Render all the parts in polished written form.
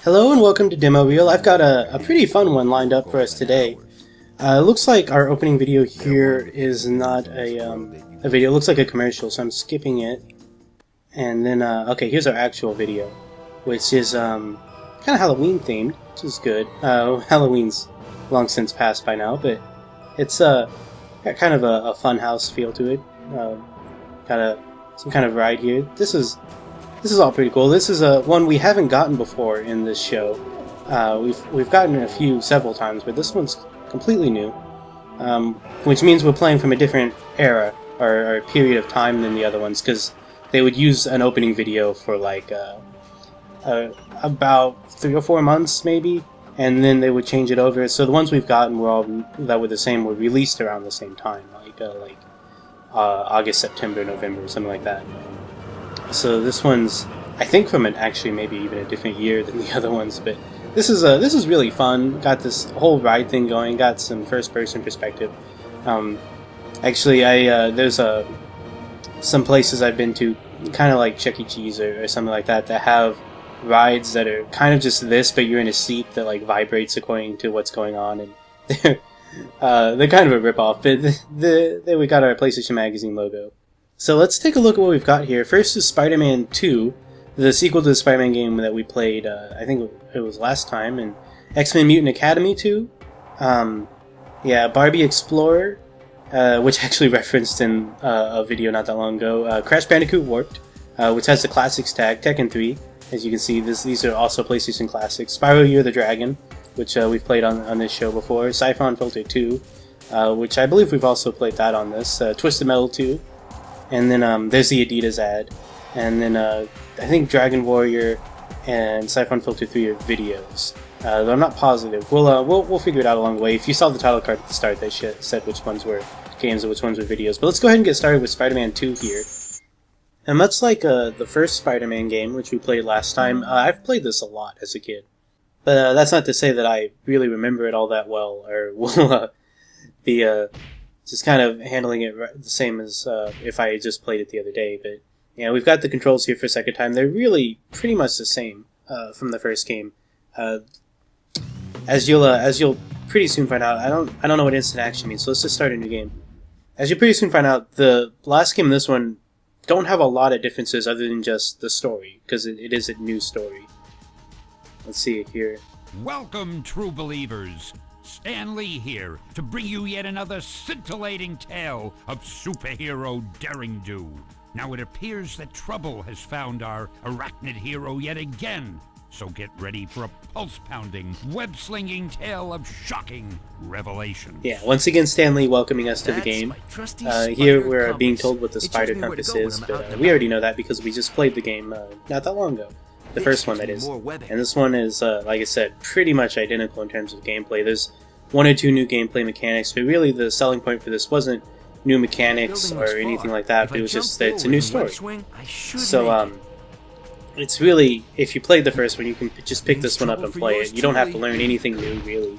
Hello and welcome to Demo Reel. I've got a pretty fun one lined up for us today. It looks like our opening video here is not a video. It looks like a commercial, so I'm skipping it. And then, okay, here's our actual video, which is kind of Halloween themed, which is good. Halloween's long since passed by now, but it's got kind of a fun house feel to it. Got some kind of ride here. This is all pretty cool. This is one we haven't gotten before in this show. We've gotten a few several times, but this one's completely new, which means we're playing from a different era or period of time than the other ones, because they would use an opening video for like about 3 or 4 months maybe, and then they would change it over. So the ones we've gotten that were the same were released around the same time, like August, September, November, or something like that. So this one's, I think, from actually maybe even a different year than the other ones, but this is really fun. Got this whole ride thing going. Got some first-person perspective. Actually, there's some places I've been to, kind of like Chuck E. Cheese or something like that have rides that are kind of just this, but you're in a seat that like vibrates according to what's going on, and they're kind of a rip-off. But there we got our PlayStation Magazine logo. So let's take a look at what we've got here. First is Spider-Man 2, the sequel to the Spider-Man game that we played, I think it was last time, and X-Men Mutant Academy 2. Barbie Explorer, which actually referenced in a video not that long ago. Crash Bandicoot Warped, which has the Classics tag. Tekken 3, as you can see, these are also PlayStation Classics. Spyro You're the Dragon, which we've played on this show before. Syphon Filter 2, which I believe we've also played that on this. Twisted Metal 2. And then there's the Adidas ad, and then I think Dragon Warrior and Syphon Filter 3 are videos. Though I'm not positive. We'll figure it out along the way. If you saw the title card at the start, they said which ones were games and which ones were videos. But let's go ahead and get started with Spider-Man 2 here. And much like the first Spider-Man game, which we played last time, I've played this a lot as a kid. But that's not to say that I really remember it all that well, or will be just kind of handling it the same as if I had just played it the other day. But yeah, we've got the controls here for a second time. They're really pretty much the same from the first game. As you'll pretty soon find out, I don't know what instant action means. So let's just start a new game. As you'll pretty soon find out, the last game and this one don't have a lot of differences other than just the story, because it is a new story. Let's see it here. Welcome, true believers. Stan Lee here to bring you yet another scintillating tale of superhero daring-do. Now it appears that trouble has found our arachnid hero yet again, so get ready for a pulse-pounding, web-slinging tale of shocking revelation. Yeah, once again Stan Lee welcoming us to the game. Here we're being told what the spider compass is, but we already know that because we just played the game not that long ago. The first one, that is. And this one is, like I said, pretty much identical in terms of gameplay. There's 1 or 2 new gameplay mechanics, but really the selling point for this wasn't new mechanics or anything like that, but it was just that it's a new story. So, it's really, if you played the first one, you can just pick this one up and play it. You don't have to learn anything new, really.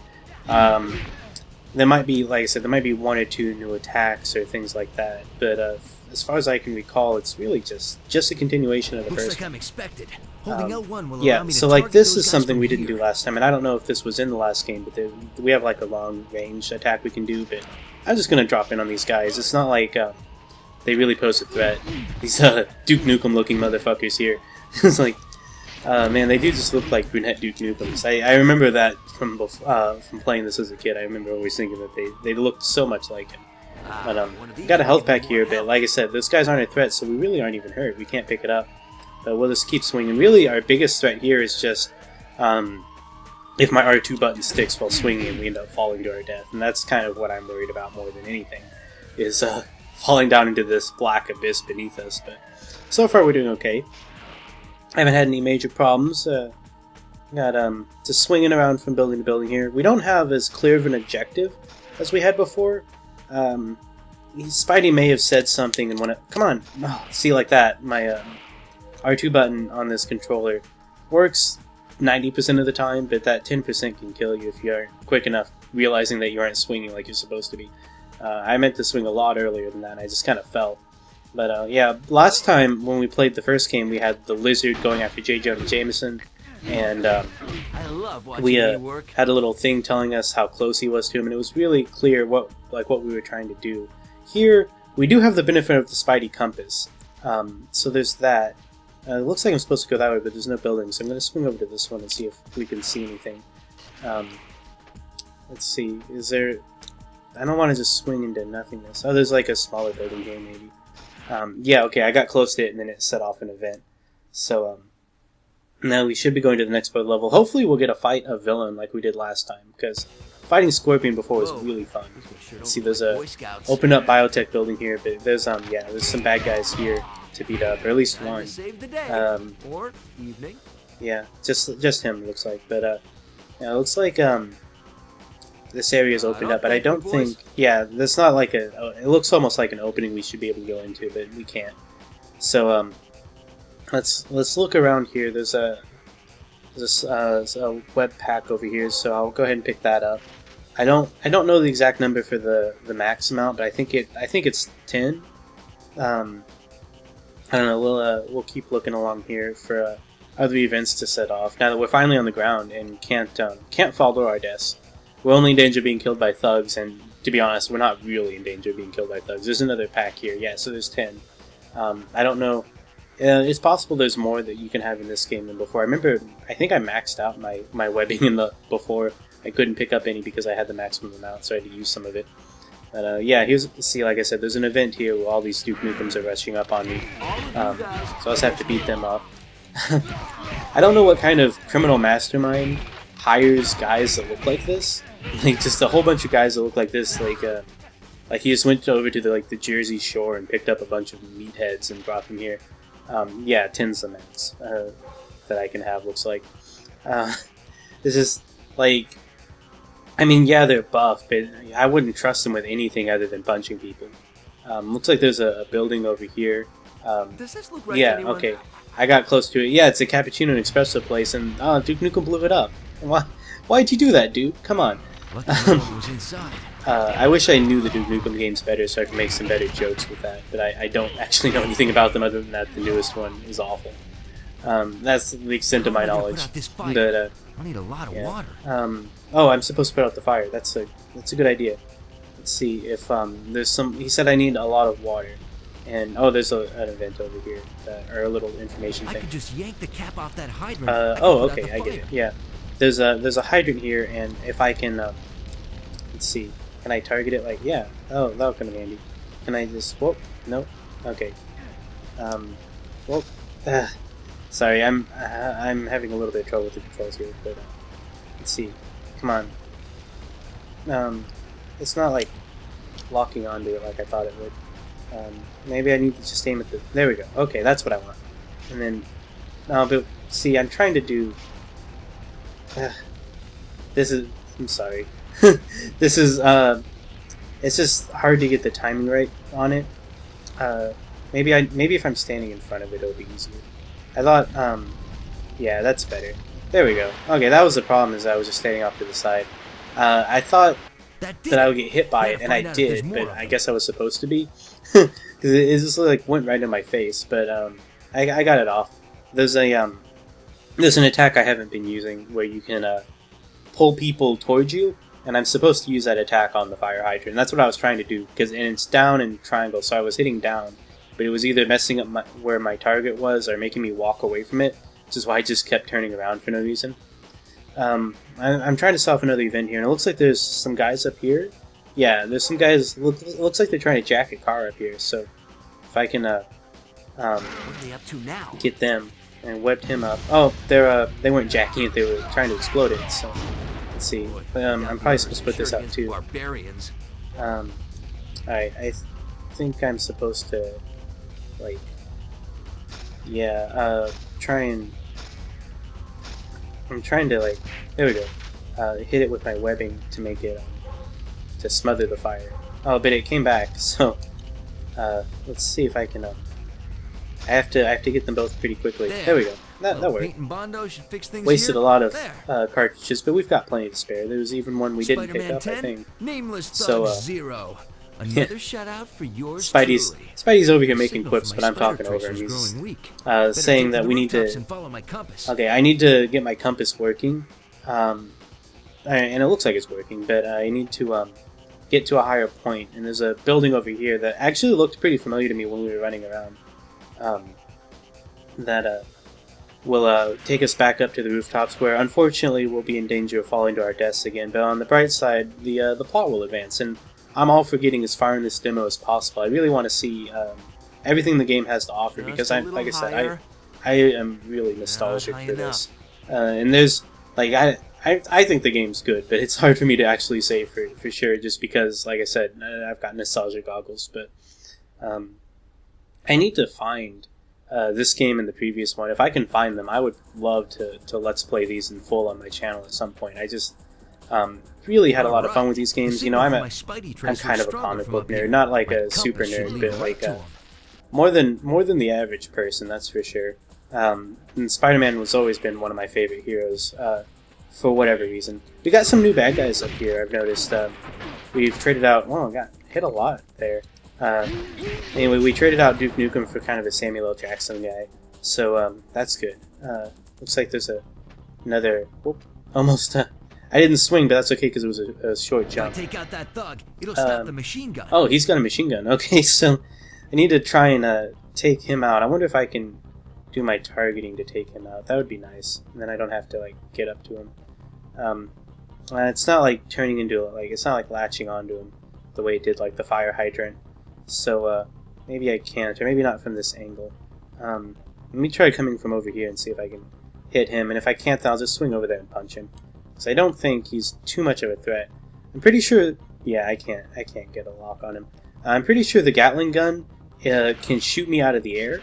There might be, like I said, there might be 1 or 2 new attacks or things like that, but as far as I can recall, it's really just a continuation of the first one. Yeah, so like this is something we didn't do last time, and I don't know if this was in the last game, but we have like a long range attack we can do, but I'm just going to drop in on these guys. It's not like they really pose a threat. These Duke Nukem looking motherfuckers here. It's like, man, they do just look like brunette Duke Nukems. I remember that from playing this as a kid. I remember always thinking that they looked so much like him. But got a health pack here, but like I said, those guys aren't a threat, so we really aren't even hurt. We can't pick it up. But we'll just keep swinging. Really, our biggest threat here is just if my R2 button sticks while swinging and we end up falling to our death. And that's kind of what I'm worried about more than anything, is falling down into this black abyss beneath us. But so far we're doing okay. I haven't had any major problems. Got just swinging around from building to building here. We don't have as clear of an objective as we had before. Spidey may have said something and come on, see, like that, my R2 button on this controller works 90% of the time, but that 10% can kill you if you aren't quick enough realizing that you aren't swinging like you're supposed to be. I meant to swing a lot earlier than that, and I just kind of fell. But yeah, last time when we played the first game, we had the lizard going after J. Jonah Jameson. and I love watching we you work. had a little thing telling us how close he was to him, and it was really clear what we were trying to do. Here, we do have the benefit of the Spidey compass, so there's that. It looks like I'm supposed to go that way, but there's no building, so I'm going to swing over to this one and see if we can see anything. Let's see, is there... I don't want to just swing into nothingness. Oh, there's like a smaller building here, maybe. Yeah, okay, I got close to it, and then it set off an event. So, now we should be going to the next level. Hopefully we'll get a fight a villain like we did last time, because fighting Scorpion before was really fun. Let's see, there's a open up biotech building here, but there's yeah, there's some bad guys here to beat up, or at least one. Or evening. Yeah, just him looks like, but yeah, it looks like this area is opened up, but I don't think, yeah, that's not like it looks almost like an opening we should be able to go into, but we can't. So let's look around here. There's a web pack over here, so I'll go ahead and pick that up. I don't know the exact number for the max amount, but I think it's 10. I don't know. We'll keep looking along here for other events to set off. Now that we're finally on the ground and can't fall to our deaths, we're only in danger of being killed by thugs. And to be honest, we're not really in danger of being killed by thugs. There's another pack here. Yeah, so there's 10. I don't know. It's possible there's more that you can have in this game than before. I think I maxed out my webbing in the before. I couldn't pick up any because I had the maximum amount, so I had to use some of it. But yeah, see, like I said, there's an event here where all these Duke Nukems are rushing up on me. So I just have to beat them up. I don't know what kind of criminal mastermind hires guys that look like this. Like, just a whole bunch of guys that look like this. Like he just went over to the Jersey Shore and picked up a bunch of meatheads and brought them here. Yeah, 10's the max that I can have, looks like. This is, like... I mean, yeah, they're buff, but I wouldn't trust them with anything other than punching people. Looks like there's a building over here. Does this look right yeah, to anyone? Okay. I got close to it. Yeah, it's a cappuccino and espresso place, and Duke Nukem blew it up. Why'd you do that, dude? Come on. Was inside. I wish I knew the Duke Nukem games better so I could make some better jokes with that, but I don't actually know anything about them other than that the newest one is awful. That's the extent of my knowledge. But, I need a lot of water. Oh, I'm supposed to put out the fire. That's a good idea. Let's see if there's some. He said I need a lot of water, and oh, there's an event over here, or a little information thing. I could just yank the cap off that hydrant. Oh, okay, I get it. Yeah, there's a hydrant here, and if I can, let's see, can I target it? Like, yeah. Oh, that'll come in handy. Can I just? Whoop. Nope. Okay. Well. Sorry, I'm having a little bit of trouble with the controls here, but let's see. Come on. It's not like locking onto it like I thought it would. Maybe I need to just aim at the. There we go. Okay, that's what I want. And then, but see, I'm trying to do. This is. I'm sorry. This is. It's just hard to get the timing right on it. Maybe if I'm standing in front of it, it'll be easier. I thought, yeah, that's better. There we go. Okay, that was the problem, is I was just standing off to the side. I thought that I would get hit by it, and I did, but I guess I was supposed to be. Because it just like went right in my face, but I got it off. There's an attack I haven't been using where you can pull people towards you, and I'm supposed to use that attack on the fire hydrant. And that's what I was trying to do, and it's down and triangle, so I was hitting down. But it was either messing up where my target was or making me walk away from it, which is why I just kept turning around for no reason. I'm trying to solve another event here, and it looks like there's some guys up here. Yeah, there's some guys. Looks like they're trying to jack a car up here. So if I can what are they up to now? Get them and webbed him up. Oh, they weren't jacking it; they were trying to explode it. So let's see. I'm probably supposed to put this out too. Barbarians. All right, I think I'm supposed to. Like, yeah, I'm trying to, like, there we go, hit it with my webbing to make it, to smother the fire. Oh, but it came back, so, let's see if I can, I have to get them both pretty quickly. There we go. That worked. Wasted a lot of cartridges, but we've got plenty to spare. There was even one we didn't pick up, I think. Nameless so, Zero. Another shutout for yours Spidey's truly. Spidey's over here making Signal quips, from but my I'm talking spider over him. tracer's He's growing weak. Better saying take that the we need rooftops to. and follow my compass. Okay, I need to get my compass working, and it looks like it's working. But I need to get to a higher point, and there's a building over here that actually looked pretty familiar to me when we were running around. That will take us back up to the rooftops, where unfortunately we'll be in danger of falling to our deaths again. But on the bright side, the plot will advance, and I'm all for getting as far in this demo as possible. I really want to see everything the game has to offer, because like I said, I am really nostalgic for this. And there's like I think the game's good, but it's hard for me to actually say for sure, just because, like I said, I've got nostalgia goggles. But I need to find this game and the previous one. If I can find them, I would love to let's play these in full on my channel at some point. I just really had a lot of fun with these games. You know, I'm kind of a comic book nerd, not like a super nerd, but like more than the average person, that's for sure. And Spider-Man has always been one of my favorite heroes, for whatever reason. We got some new bad guys up here, I've noticed. We've traded out... Oh, I got hit a lot there. Anyway, we traded out Duke Nukem for kind of a Samuel L. Jackson guy, so that's good. Looks like there's another... Whoop, almost... I didn't swing, but that's okay because it was a short jump. If I take out that thug, it'll stop the machine gun. Oh, he's got a machine gun. Okay, so I need to try and take him out. I wonder if I can do my targeting to take him out. That would be nice. And then I don't have to like get up to him. It's not like turning into it's not like latching onto him the way it did like the fire hydrant. So maybe I can't, or maybe not from this angle. Let me try coming from over here and see if I can hit him. And if I can't, then I'll just swing over there and punch him. So I don't think he's too much of a threat. I'm pretty sure... Yeah, I can't get a lock on him. I'm pretty sure the Gatling gun can shoot me out of the air,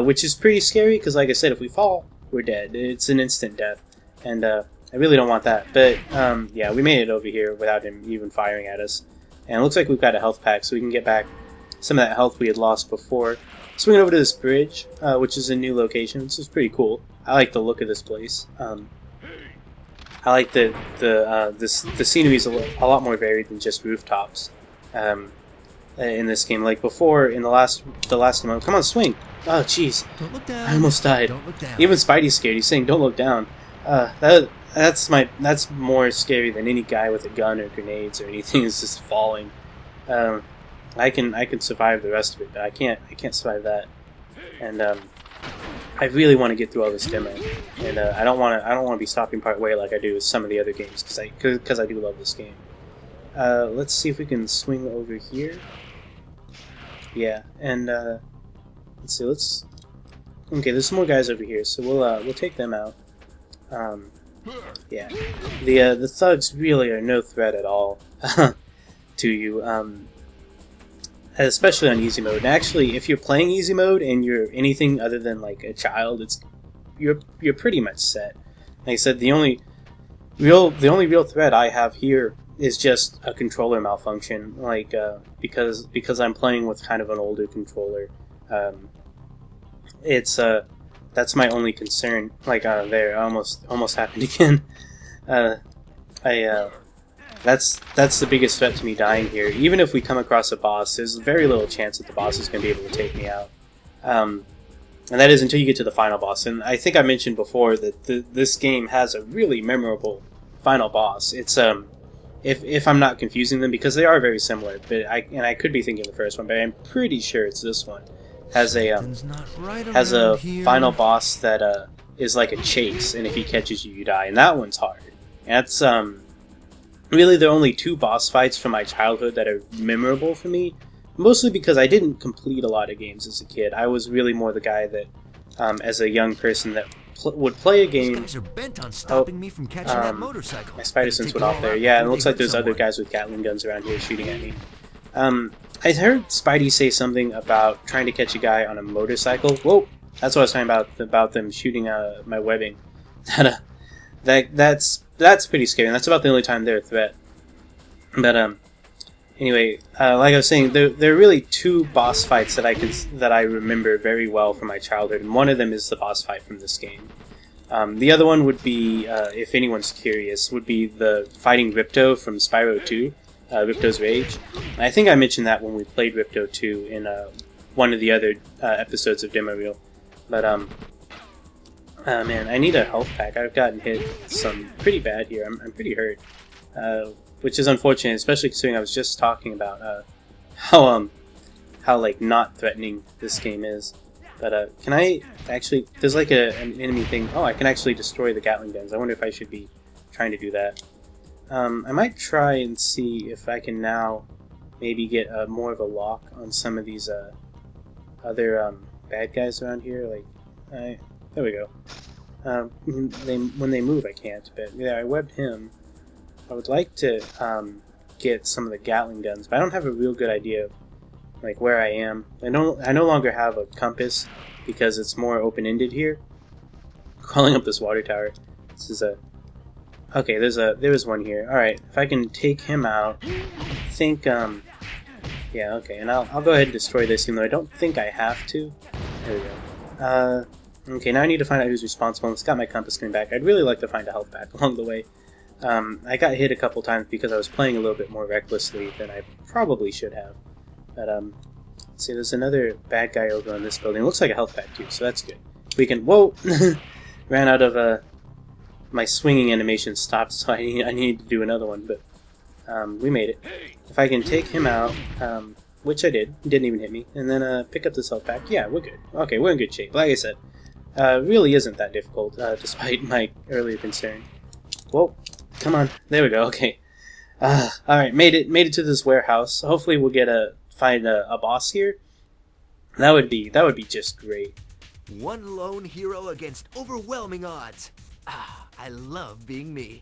which is pretty scary, because like I said, if we fall, we're dead. It's an instant death, and I really don't want that. But yeah, we made it over here without him even firing at us. And it looks like we've got a health pack, so we can get back some of that health we had lost before. Swinging over to this bridge, which is a new location. This is pretty cool. I like the look of this place. I like the scenery is a lot more varied than just rooftops in this game. Like before, in the last demo, come on, swing! Oh, jeez, Don't look down. I almost died. Don't look down. Even Spidey's scared. He's saying, "Don't look down." That's more scary than any guy with a gun or grenades or anything is just falling. I can survive the rest of it, but I can't survive that. And I really want to get through all this demo, and I don't want to be stopping part way like I do with some of the other games, because I do love this game. Let's see if we can swing over here. Yeah, and let's see. Okay, there's some more guys over here, so we'll take them out. Yeah, the thugs really are no threat at all to you. Especially on easy mode. And actually, if you're playing easy mode and you're anything other than like a child, you're pretty much set. Like I said, the only real threat I have here is just a controller malfunction. Like because I'm playing with kind of an older controller. That's my only concern. Like there, almost happened again. That's the biggest threat to me dying here. Even if we come across a boss, there's very little chance that the boss is going to be able to take me out. And that is until you get to the final boss. And I think I mentioned before that this game has a really memorable final boss. It's if I'm not confusing them, because they are very similar. But I could be thinking the first one, but I'm pretty sure it's this one. Has a final boss that is like a chase, and if he catches you, you die. And that one's hard. And that's really, there are only two boss fights from my childhood that are memorable for me, mostly because I didn't complete a lot of games as a kid. I was really more the guy that, as a young person, that would play a game... These guys are bent on stopping me from catching that motorcycle. My spider sense went off there. Yeah, it looks like there's other guys with Gatling guns around here shooting at me. I heard Spidey say something about trying to catch a guy on a motorcycle. Whoa! That's what I was talking about them shooting my webbing. That's pretty scary, and that's about the only time they're a threat. But anyway, like I was saying, there are really two boss fights that I remember very well from my childhood, and one of them is the boss fight from this game. The other one would be, if anyone's curious, would be the fighting Ripto from Spyro 2. Ripto's Rage. I think I mentioned that when we played Ripto 2 in one of the other episodes of Demo Reel. But, man, I need a health pack. I've gotten hit some pretty bad here. I'm pretty hurt. Which is unfortunate, especially considering I was just talking about how like not threatening this game is. But can I actually? There's like an enemy thing. Oh, I can actually destroy the Gatling guns. I wonder if I should be trying to do that. I might try and see if I can now maybe get more of a lock on some of these other bad guys around here. Like, there we go. When they move, I can't. But yeah, I webbed him. I would like to get some of the Gatling guns, but I don't have a real good idea of like where I am. I no longer have a compass because it's more open-ended here. Crawling up this water tower. This is a okay. There's one here. All right, if I can take him out, I think yeah, okay, and I'll go ahead and destroy this, even though I don't think I have to. There we go. Okay, now I need to find out who's responsible. It's got my compass coming back. I'd really like to find a health pack along the way. I got hit a couple times because I was playing a little bit more recklessly than I probably should have. But, let's see, there's another bad guy over on this building. It looks like a health pack, too, so that's good. We can... Whoa! Ran out of, my swinging animation stopped, so I need to do another one, but, we made it. If I can take him out, which I did. He didn't even hit me. And then, pick up this health pack. Yeah, we're good. Okay, we're in good shape. Like I said, really isn't that difficult, despite my earlier concern. Whoa. Come on. There we go. Okay. Alright, made it to this warehouse. Hopefully we'll get find a boss here. That would be just great. One lone hero against overwhelming odds. I love being me.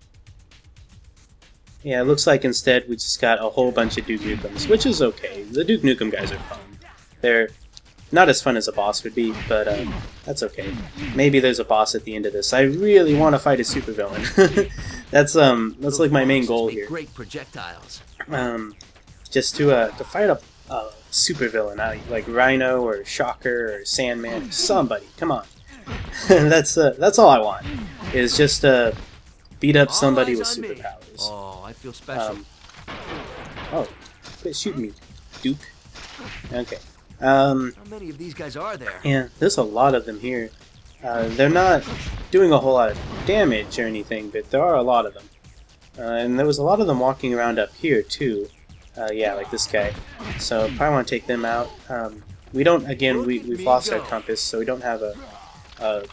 Yeah, it looks like instead we just got a whole bunch of Duke Nukem's, which is okay. The Duke Nukem guys are fun. They're not as fun as a boss would be, but that's okay. Maybe there's a boss at the end of this. I really want to fight a supervillain. That's like my main goal here. Great projectiles. Just to fight a supervillain, like Rhino or Shocker or Sandman or somebody. Come on, that's all I want. Is just beat up somebody with superpowers. Oh, I feel special. Oh, quit shooting me, Duke. Okay. How many of these guys are there? Yeah, there's a lot of them here. They're not doing a whole lot of damage or anything, but there are a lot of them. And there was a lot of them walking around up here, too. Yeah, like this guy. So, probably want to take them out. We don't, again, we've lost our compass, so we don't have a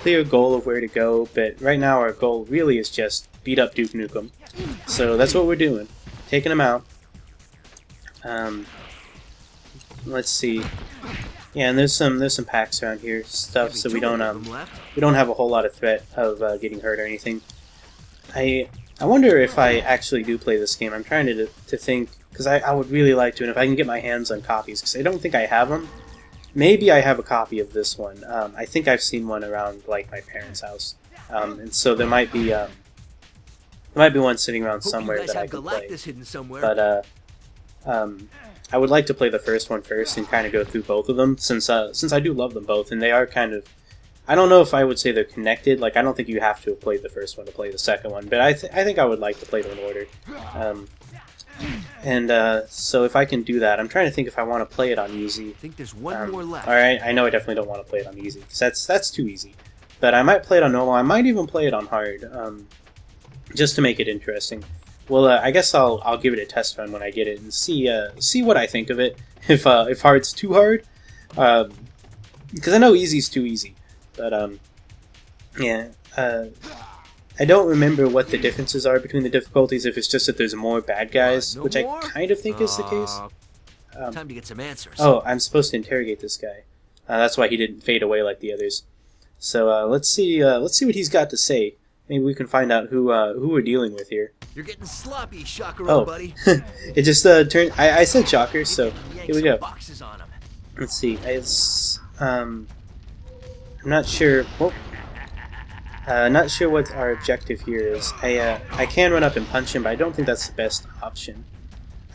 clear goal of where to go, but right now our goal really is just beat up Duke Nukem. So, that's what we're doing. Taking them out. Let's see. Yeah, and there's some packs around here, stuff, so we don't have a whole lot of threat of getting hurt or anything. I wonder if I actually do play this game. I'm trying to think, because I would really like to, and if I can get my hands on copies, because I don't think I have them. Maybe I have a copy of this one. I think I've seen one around like my parents' house, and so there might be one sitting around somewhere that I can play. But I would like to play the first one first and kind of go through both of them, since I do love them both, and they are kind of... I don't know if I would say they're connected. Like, I don't think you have to have played the first one to play the second one, but I think I would like to play them in order. So if I can do that, I'm trying to think if I want to play it on easy. I think there's one more left. Alright, I know I definitely don't want to play it on easy, because that's too easy. But I might play it on normal. I might even play it on hard, just to make it interesting. Well, I guess I'll give it a test run when I get it and see what I think of it. If hard's too hard, because I know easy's too easy. But yeah, I don't remember what the differences are between the difficulties. If it's just that there's more bad guys, which I kind of think is the case. Time to get some answers. Oh, I'm supposed to interrogate this guy. That's why he didn't fade away like the others. So let's see what he's got to say. Maybe we can find out who we're dealing with here. You're getting sloppy, Shocker, buddy. It just turned. I said Shocker, so here we go. Boxes on him. Let's see. I'm not sure. Well, not sure what our objective here is. I can run up and punch him, but I don't think that's the best option.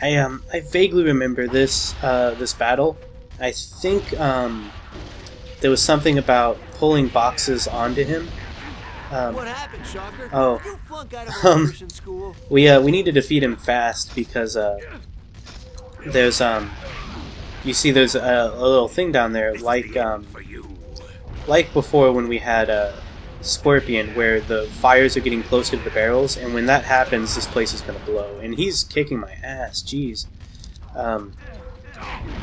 I vaguely remember this battle. I think there was something about pulling boxes onto him. What happened, Shocker? Oh, You flunk out of electrician school? we need to defeat him fast because there's you see there's a little thing down there like before when we had Scorpion, where the fires are getting closer to the barrels, and when that happens, this place is gonna blow. And he's kicking my ass. Jeez.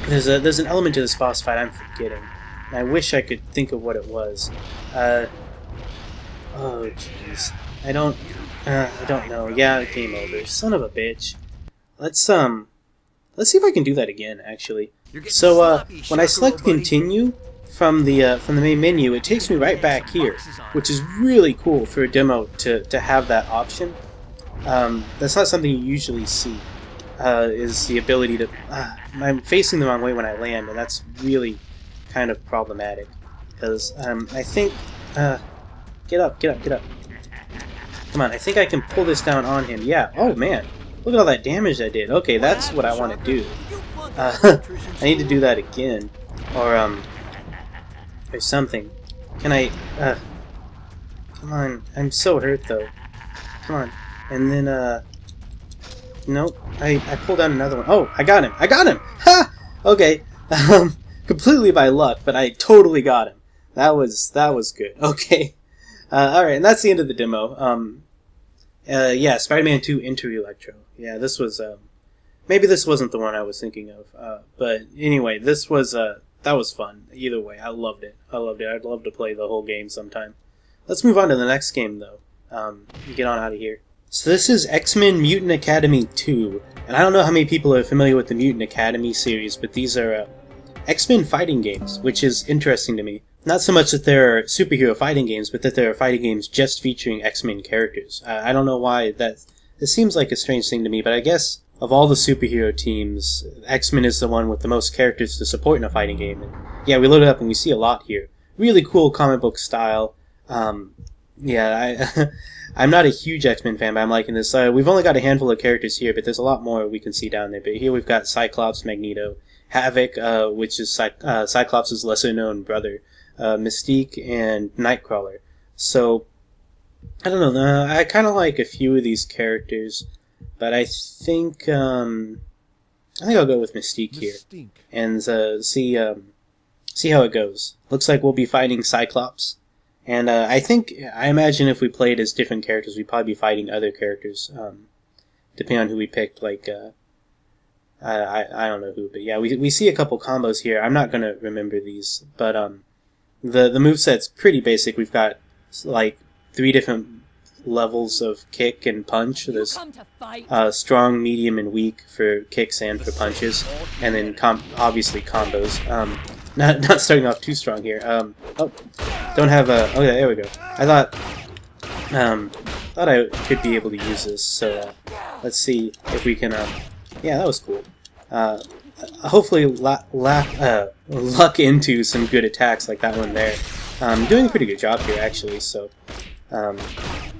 There's an element to this boss fight I'm forgetting. And I wish I could think of what it was. Oh jeez. I don't know. Yeah, game over. Son of a bitch. Let's see if I can do that again, actually. So when I select continue from the main menu, it takes me right back here, which is really cool for a demo to have that option. That's not something you usually see. Is the ability to I'm facing the wrong way when I land, and that's really kind of problematic because I think get up. Come on, I think I can pull this down on him. Yeah. Oh man, look at all that damage I did. Okay, that's what I want to do. I need to do that again, or something. Can I? Come on, I'm so hurt though. Come on, and then nope. I pulled down another one. Oh, I got him! Ha! Okay. Completely by luck, but I totally got him. That was good. Okay. Alright, and that's the end of the demo. Yeah, Spider-Man 2 Enter Electro. Yeah, this was, maybe this wasn't the one I was thinking of. But anyway, this was, that was fun. Either way, I loved it. I'd love to play the whole game sometime. Let's move on to the next game, though. Get on out of here. So this is X-Men Mutant Academy 2. And I don't know how many people are familiar with the Mutant Academy series, but these are, X-Men fighting games, which is interesting to me. Not so much that they're superhero fighting games, but that they're fighting games just featuring X-Men characters. I don't know why that... It seems like a strange thing to me, but I guess of all the superhero teams, X-Men is the one with the most characters to support in a fighting game. And yeah, we load it up and we see a lot here. Really cool comic book style. Yeah, I'm not a huge X-Men fan, but I'm liking this. We've only got a handful of characters here, but there's a lot more we can see down there. But here we've got Cyclops, Magneto, Havoc, which is Cyclops' lesser-known brother, Mystique, and Nightcrawler. So, I don't know, I kind of like a few of these characters, but I think I'll go with Mystique here, and see how it goes. Looks like we'll be fighting Cyclops, and I imagine if we played as different characters, we'd probably be fighting other characters, depending on who we picked, like, I don't know who, but yeah, we see a couple combos here. I'm not gonna remember these, but the moveset's pretty basic. We've got like 3 different levels of kick and punch. There's strong, medium, and weak for kicks and for punches, and then obviously combos. Not starting off too strong here. Oh, don't have a. Oh yeah, there we go. I thought I could be able to use this. So let's see if we can. Yeah, that was cool. Hopefully luck into some good attacks like that one there. Doing a pretty good job here, actually, so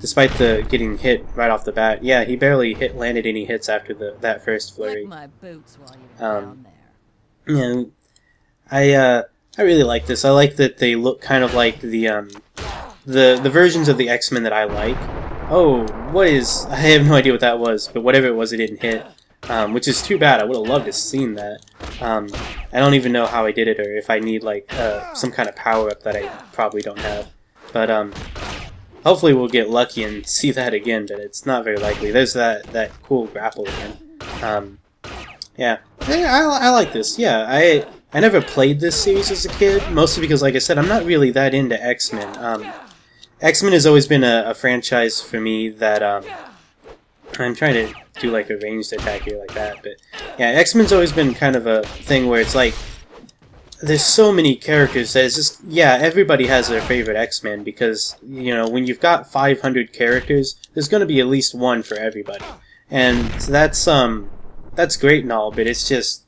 despite the getting hit right off the bat, yeah, he barely landed any hits after that first flurry. My boots while you're down there. Yeah, I really like this. I like that they look kind of like the versions of the X-Men that I like. Oh, I have no idea what that was, but whatever it was, it didn't hit. Which is too bad. I would have loved to have seen that. I don't even know how I did it, or if I need like some kind of power-up that I probably don't have. But hopefully we'll get lucky and see that again, but it's not very likely. There's that cool grapple again. Yeah, I like this. Yeah, I never played this series as a kid, mostly because, like I said, I'm not really that into X-Men. X-Men has always been a franchise for me that I'm trying to do like a ranged attack here like that, but yeah, X-Men's always been kind of a thing where it's like there's so many characters that it's just, yeah, everybody has their favorite X-Men, because, you know, when you've got 500 characters, there's going to be at least one for everybody, and that's great and all, but it's just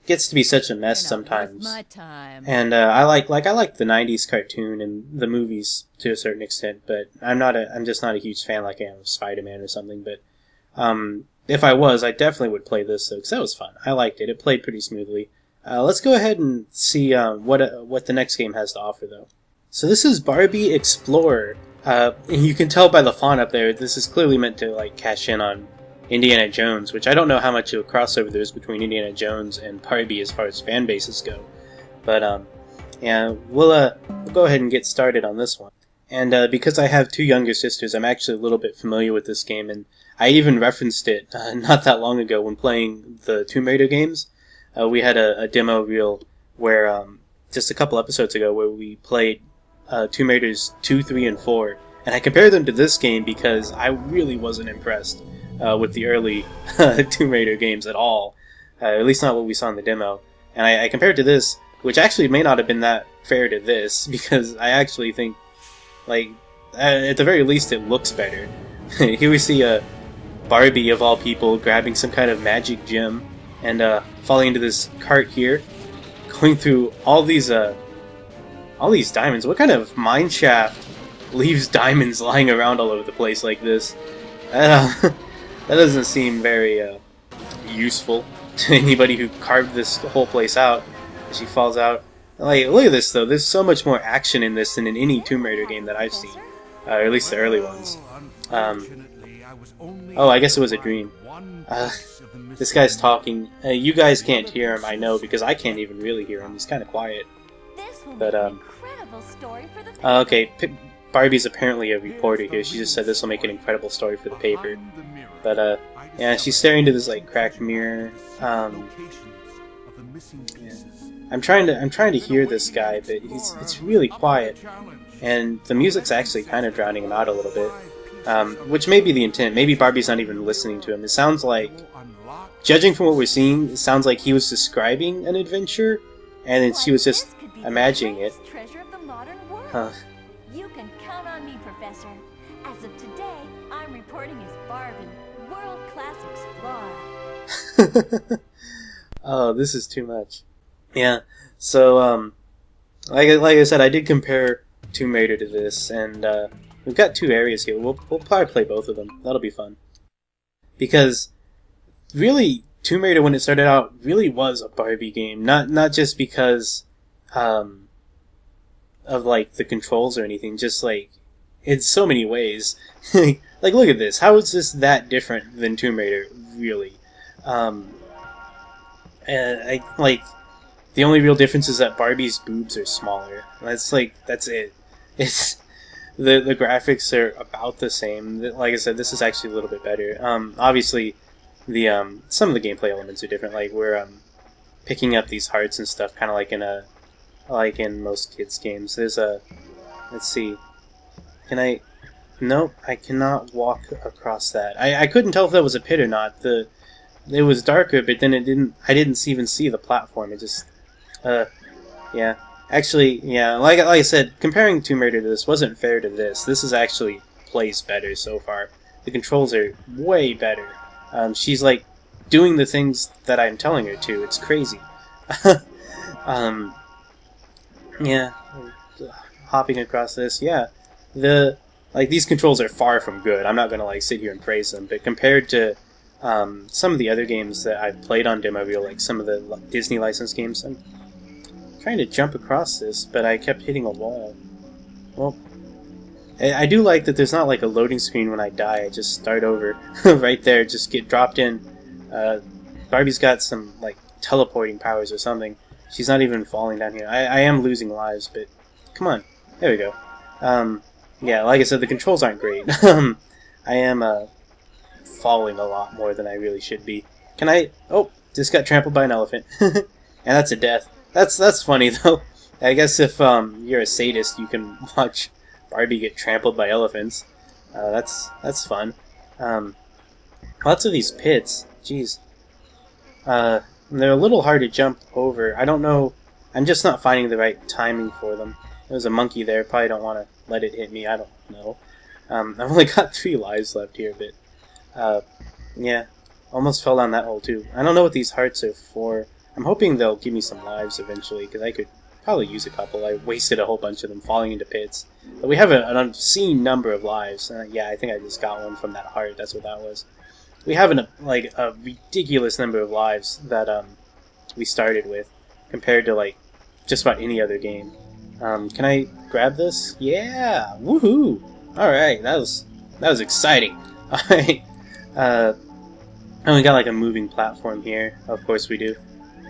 gets to be such a mess sometimes. And I like the 90s cartoon and the movies to a certain extent, but I'm just not a huge fan like I am of Spider-Man or something. But if I was, I definitely would play this though, because that was fun. I liked it. It played pretty smoothly. Let's go ahead and see what the next game has to offer though. So this is Barbie Explorer. And you can tell by the font up there, this is clearly meant to like cash in on Indiana Jones, which I don't know how much of a crossover there is between Indiana Jones and Barbie as far as fan bases go. But yeah, we'll go ahead and get started on this one. And because I have two younger sisters, I'm actually a little bit familiar with this game, and I even referenced it not that long ago when playing the Tomb Raider games. We had a demo reel where, just a couple episodes ago, where we played Tomb Raiders 2, 3, and 4, and I compared them to this game because I really wasn't impressed with the early Tomb Raider games at all, at least not what we saw in the demo. And I compared to this, which actually may not have been that fair to this, because I actually think, like, at the very least, it looks better. Here we see a Barbie, of all people, grabbing some kind of magic gem and falling into this cart here, going through all these diamonds. What kind of mine shaft leaves diamonds lying around all over the place like this? That doesn't seem very useful to anybody who carved this whole place out. She falls out. Like, look at this though. There's so much more action in this than in any Tomb Raider game that I've seen, or at least the early ones. Oh, I guess it was a dream. This guy's talking. You guys can't hear him, I know, because I can't even really hear him. He's kind of quiet. But okay. Barbie's apparently a reporter here. She just said this will make an incredible story for the paper. But yeah, she's staring into this like cracked mirror. Yeah. I'm trying to hear this guy, but it's really quiet, and the music's actually kind of drowning him out a little bit, which may be the intent. Maybe Barbie's not even listening to him. It sounds like, judging from what we're seeing, it sounds like he was describing an adventure, and then she was just imagining it. Huh. You can count on me, Professor. As of today, I'm reporting as Barbie, world-class explorer. Oh, this is too much. Yeah, so, like I said, I did compare Tomb Raider to this, and we've got two areas here. We'll probably play both of them. That'll be fun. Because, really, Tomb Raider, when it started out, really was a Barbie game. Not just because of, like, the controls or anything, just, like, in so many ways. Like, look at this. How is this that different than Tomb Raider, really? The only real difference is that Barbie's boobs are smaller. That's it. It's the graphics are about the same. Like I said, this is actually a little bit better. Obviously, the some of the gameplay elements are different. Like we're picking up these hearts and stuff, kind of like in most kids' games. There's let's see. Can I? Nope, I cannot walk across that. I couldn't tell if that was a pit or not. It was darker, but then I didn't even see the platform. It just, yeah. Actually, yeah, like I said, comparing Tomb Raider to this wasn't fair to this. This is actually plays better so far. The controls are way better. She's, like, doing the things that I'm telling her to. It's crazy. Yeah. Hopping across this, yeah. These controls are far from good. I'm not gonna, like, sit here and praise them, but compared to some of the other games that I've played on demo reel, like some of the Disney licensed games, I'm trying to jump across this, but I kept hitting a wall. Well, I do like that there's not like a loading screen when I die. I just start over right there, just get dropped in. Barbie's got some like teleporting powers or something. She's not even falling down here. I am losing lives, but come on. There we go. Yeah, like I said, the controls aren't great. I am falling a lot more than I really should be. Can I? Oh, just got trampled by an elephant. And that's a death. That's funny though. I guess if you're a sadist, you can watch Barbie get trampled by elephants. That's fun. Lots of these pits. Jeez. They're a little hard to jump over. I don't know. I'm just not finding the right timing for them. There's a monkey there. Probably don't want to let it hit me. I don't know. I've only got 3 lives left here, but yeah, almost fell down that hole too. I don't know what these hearts are for. I'm hoping they'll give me some lives eventually, because I could probably use a couple. I wasted a whole bunch of them falling into pits. But we have an obscene number of lives. Yeah, I think I just got one from that heart. That's what that was. We have a ridiculous number of lives that we started with, compared to like just about any other game. Can I grab this? Yeah! Woohoo! Alright, that was exciting. Alright. And we got like a moving platform here. Of course we do.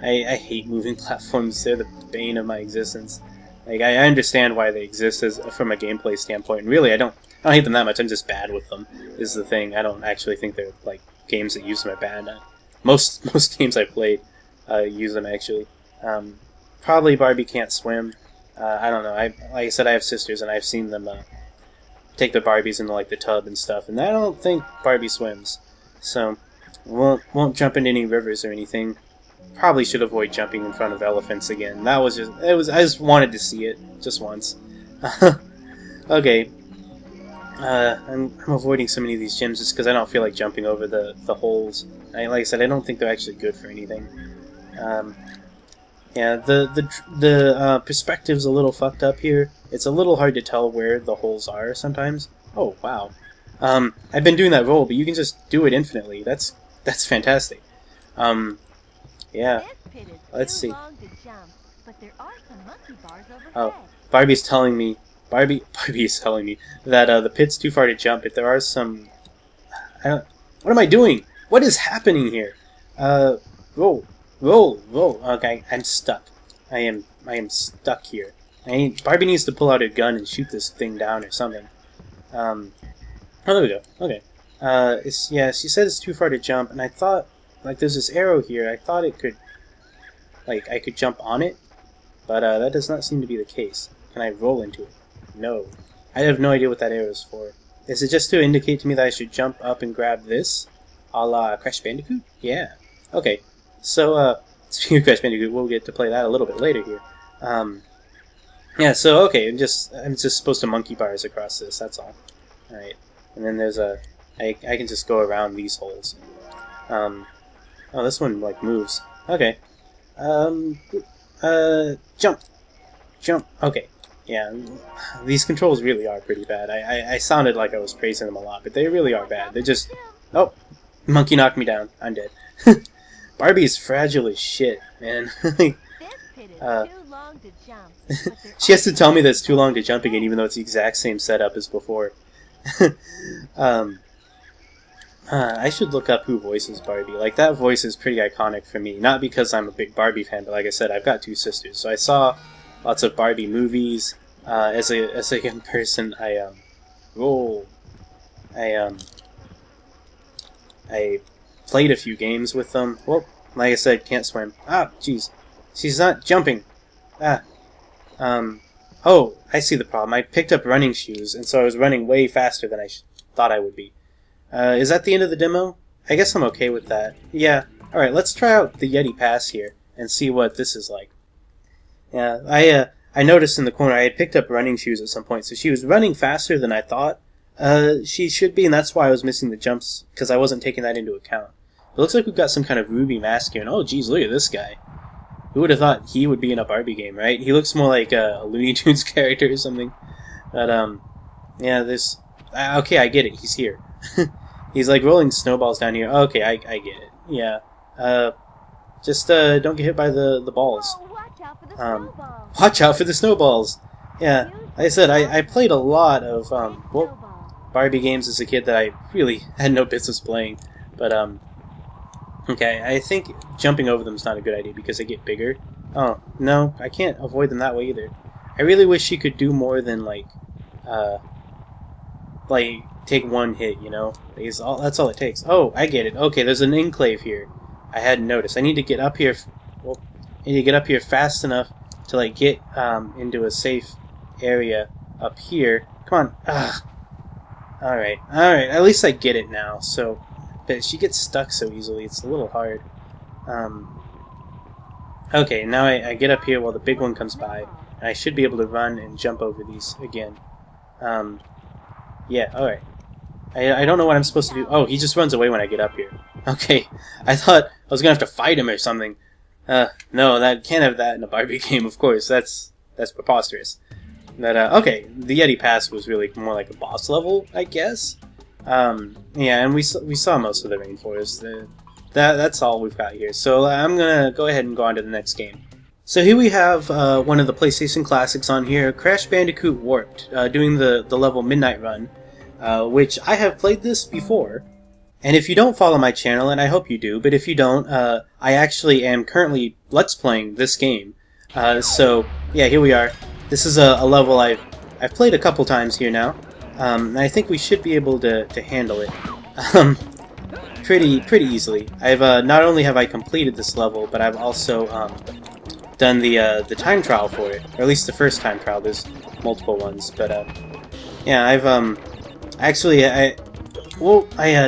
I hate moving platforms. They're the bane of my existence. Like, I understand why they exist from a gameplay standpoint. And really, I don't hate them that much. I'm just bad with them, is the thing. I don't actually think they're, like, games that use them are bad. Most games I played use them, actually. Probably Barbie Can't Swim. I don't know. Like I said, I have sisters, and I've seen them take the Barbies into, like, the tub and stuff. And I don't think Barbie swims. So, won't jump into any rivers or anything. Probably should avoid jumping in front of elephants again. That was just... I just wanted to see it. Just once. Okay. I'm avoiding so many of these gyms just because I don't feel like jumping over the holes. Like I said, I don't think they're actually good for anything. Yeah, the perspective's a little fucked up here. It's a little hard to tell where the holes are sometimes. Oh, wow. I've been doing that roll, but you can just do it infinitely. That's fantastic. Yeah. Let's see. Oh, Barbie's telling me that the pit's too far to jump, but there are some... what am I doing? What is happening here? Roll. Okay, I'm stuck. I am stuck here. Barbie needs to pull out a gun and shoot this thing down or something. Oh, there we go. Okay. Yeah, she said it's too far to jump, and I thought, like, there's this arrow here. I thought it could, like, I could jump on it, but that does not seem to be the case. Can I roll into it? No. I have no idea what that arrow is for. Is it just to indicate to me that I should jump up and grab this? A la Crash Bandicoot? Yeah. Okay. So, speaking of Crash Bandicoot, we'll get to play that a little bit later here. Yeah, so, okay, I'm just supposed to monkey bars across this, that's all. Alright. And then there's I can just go around these holes. Oh, this one, like, moves. Okay. Jump! Jump! Okay. Yeah, these controls really are pretty bad. I sounded like I was praising them a lot, but they really are bad. They're just... Oh! Monkey knocked me down. I'm dead. Barbie is fragile as shit, man. She has to tell me that it's too long to jump again, even though it's the exact same setup as before. I should look up who voices Barbie. Like, that voice is pretty iconic for me. Not because I'm a big Barbie fan, but like I said, I've got two sisters. So I saw lots of Barbie movies. As a young person, I played a few games with them. Well, like I said, can't swim. Ah, jeez. She's not jumping. Ah. Oh, I see the problem. I picked up running shoes, and so I was running way faster than I thought I would be. Is that the end of the demo? I guess I'm okay with that. Yeah. Alright, let's try out the Yeti Pass here and see what this is like. Yeah, I noticed in the corner I had picked up running shoes at some point, so she was running faster than I thought she should be, and that's why I was missing the jumps, because I wasn't taking that into account. It looks like we've got some kind of Ruby mask here, and oh geez, look at this guy. Who would have thought he would be in a Barbie game, right? He looks more like a Looney Tunes character or something. But, yeah, this... okay, I get it, he's here. He's like rolling snowballs down here. Okay, I get it. Yeah. Just don't get hit by the balls. Watch out for the snowballs! Yeah, like I said, I played a lot of Barbie games as a kid that I really had no business playing. But, okay, I think jumping over them is not a good idea because they get bigger. Oh, no, I can't avoid them that way either. I really wish she could do more than, like, take one hit, you know? That's all it takes. Oh, I get it. Okay, there's an enclave here. I hadn't noticed. I need to get up here... Well, I need to get up here fast enough to, like, get into a safe area up here. Come on. Alright. Alright, at least I get it now. So, but she gets stuck so easily. It's a little hard. Okay, now I get up here while the big one comes by. And I should be able to run and jump over these again. Yeah, alright. I don't know what I'm supposed to do. Oh, he just runs away when I get up here. Okay, I thought I was gonna have to fight him or something. No, that can't have that in a Barbie game, of course. That's preposterous. But, okay, the Yeti Pass was really more like a boss level, I guess. Yeah, and we saw most of the rainforest. That's all we've got here. So I'm gonna go ahead and go on to the next game. So here we have one of the PlayStation classics on here, Crash Bandicoot Warped, doing the level Midnight Run, which I have played this before. And if you don't follow my channel, and I hope you do, but if you don't, I actually am currently Let's Playing this game. So, yeah, here we are. This is a level I've played a couple times here now, and I think we should be able to handle it pretty easily. I've not only have I completed this level, but I've also done the time trial for it, or at least the first time trial. There's multiple ones, but yeah, I've actually I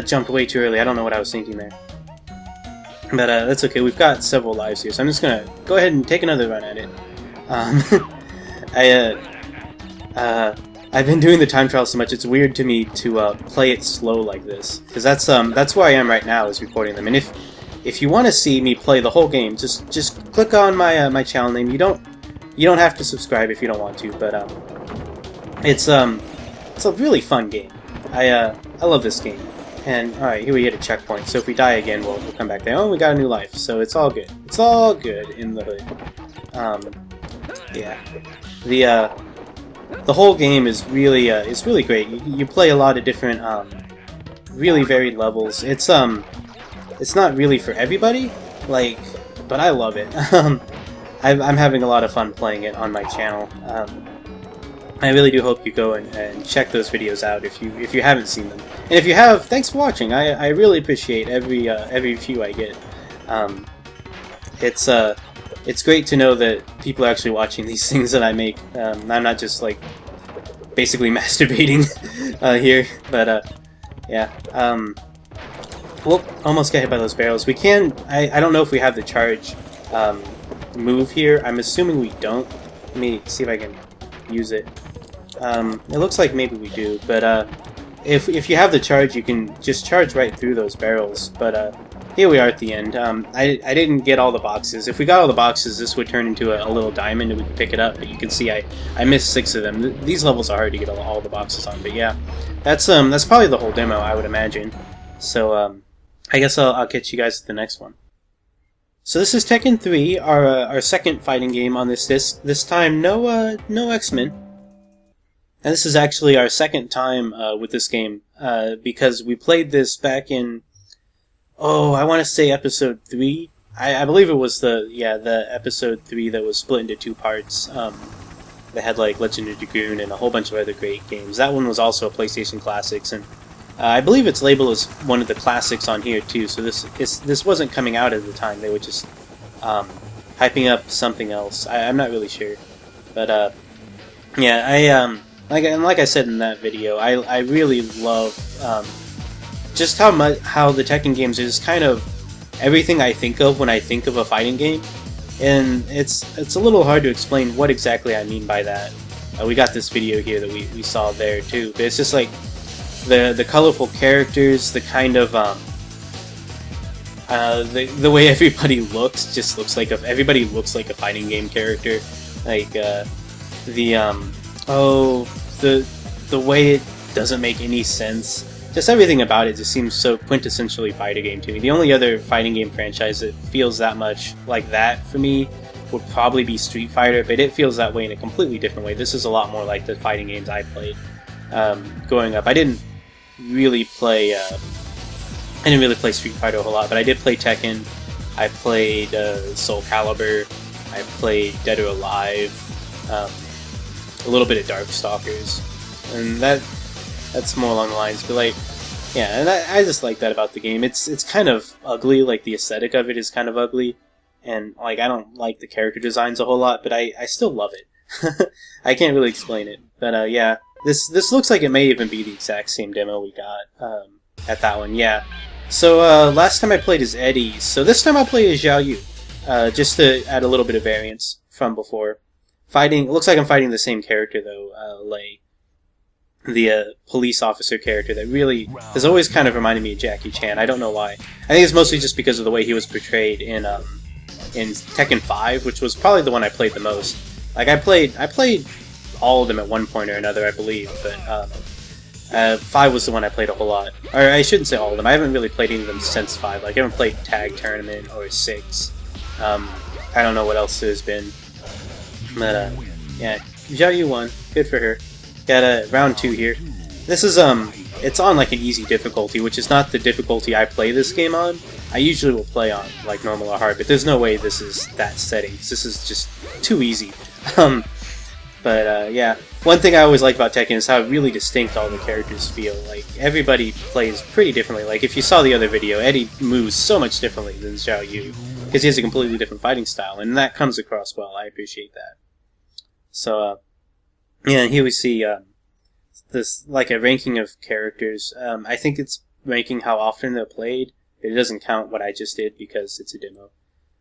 jumped way too early. I don't know what I was thinking there, but that's okay. We've got several lives here, so I'm just gonna go ahead and take another run at it. I've been doing the time trial so much, it's weird to me to play it slow like this, because that's where I am right now, is recording them. And if you want to see me play the whole game, just click on my my channel name. You don't have to subscribe if you don't want to, but it's a really fun game. I love this game. And alright, here we hit a checkpoint. So if we die again, we'll come back there. Oh, we got a new life, so it's all good. It's all good in the hood. Yeah, the whole game is really great. You play a lot of different really varied levels. It's not really for everybody, like, but I love it. I'm having a lot of fun playing it on my channel. I really do hope you go and check those videos out if you haven't seen them. And if you have, thanks for watching. I really appreciate every view I get. It's great to know that people are actually watching these things that I make. I'm not just like basically masturbating here, but yeah. We'll almost get hit by those barrels. We can. I don't know if we have the charge move here. I'm assuming we don't. Let me see if I can use it. It looks like maybe we do, but if you have the charge, you can just charge right through those barrels. But here we are at the end. I didn't get all the boxes. If we got all the boxes, this would turn into a little diamond and we could pick it up. But you can see I missed 6 of them. These levels are hard to get all the boxes on. But yeah, that's probably the whole demo, I would imagine. So I guess I'll catch you guys at the next one. So this is Tekken 3, our second fighting game on this disc. This time, no X-Men. And this is actually our second time with this game, because we played this back in, I want to say episode 3. I believe it was the episode 3 that was split into 2 parts. That had like Legend of Dragoon and a whole bunch of other great games. That one was also a PlayStation Classics, and I believe it's labeled as one of the classics on here too. So this wasn't coming out at the time. They were just hyping up something else. I'm not really sure, but yeah, like I said in that video, I really love just how the Tekken games are just kind of everything I think of when I think of a fighting game, and it's a little hard to explain what exactly I mean by that. We got this video here that we saw there too, but it's just like the colorful characters, the kind of the way everybody looks just looks like everybody looks like a fighting game character, like the way it doesn't make any sense. Just everything about it just seems so quintessentially fighting game to me. The only other fighting game franchise that feels that much like that for me would probably be Street Fighter, but it feels that way in a completely different way. This is a lot more like the fighting games I played growing up. I didn't really play Street Fighter a whole lot, but I did play Tekken. I played Soul Calibur. I played Dead or Alive. A little bit of Darkstalkers, and that's more along the lines. But like, yeah, and I just like that about the game. It's kind of ugly. Like the aesthetic of it is kind of ugly, and like I don't like the character designs a whole lot, but I still love it. I can't really explain it, but yeah, this looks like it may even be the exact same demo we got at that one. Yeah. So last time I played as Eddie, so this time I'll play as Xiao Yu, just to add a little bit of variance from before. It looks like I'm fighting the same character though, Lei, the police officer character that really has always kind of reminded me of Jackie Chan. I don't know why. I think it's mostly just because of the way he was portrayed in Tekken 5, which was probably the one I played the most. Like I played all of them at one point or another, I believe, but 5 was the one I played a whole lot. Or I shouldn't say all of them. I haven't really played any of them since 5. Like I haven't played Tag Tournament or 6. I don't know what else there's been. But, yeah, Xiao Yu won. Good for her. Got round 2 here. This is, it's on like an easy difficulty, which is not the difficulty I play this game on. I usually will play on like normal or hard, but there's no way this is that setting. This is just too easy. Yeah, one thing I always like about Tekken is how really distinct all the characters feel. Like, everybody plays pretty differently. Like, if you saw the other video, Eddie moves so much differently than Xiao Yu, because he has a completely different fighting style, and that comes across well. I appreciate that. So, yeah, here we see, this, like, a ranking of characters. I think it's ranking how often they're played. It doesn't count what I just did because it's a demo.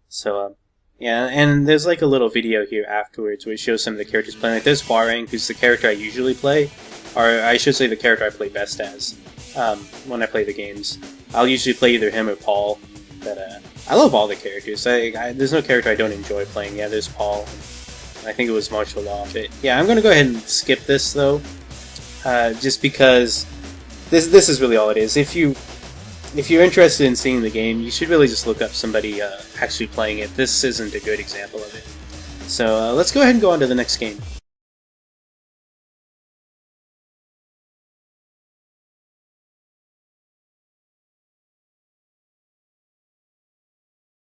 So, yeah, and there's like a little video here afterwards where it shows some of the characters playing. Like, there's Hwarang, who's the character I usually play, or I should say the character I play best as when I play the games. I'll usually play either him or Paul, but I love all the characters. There's no character I don't enjoy playing. Yeah, there's Paul. I think it was martial law. But yeah, I'm going to go ahead and skip this, though, just because this is really all it is. If you're interested in seeing the game, you should really just look up somebody actually playing it. This isn't a good example of it. So let's go ahead and go on to the next game.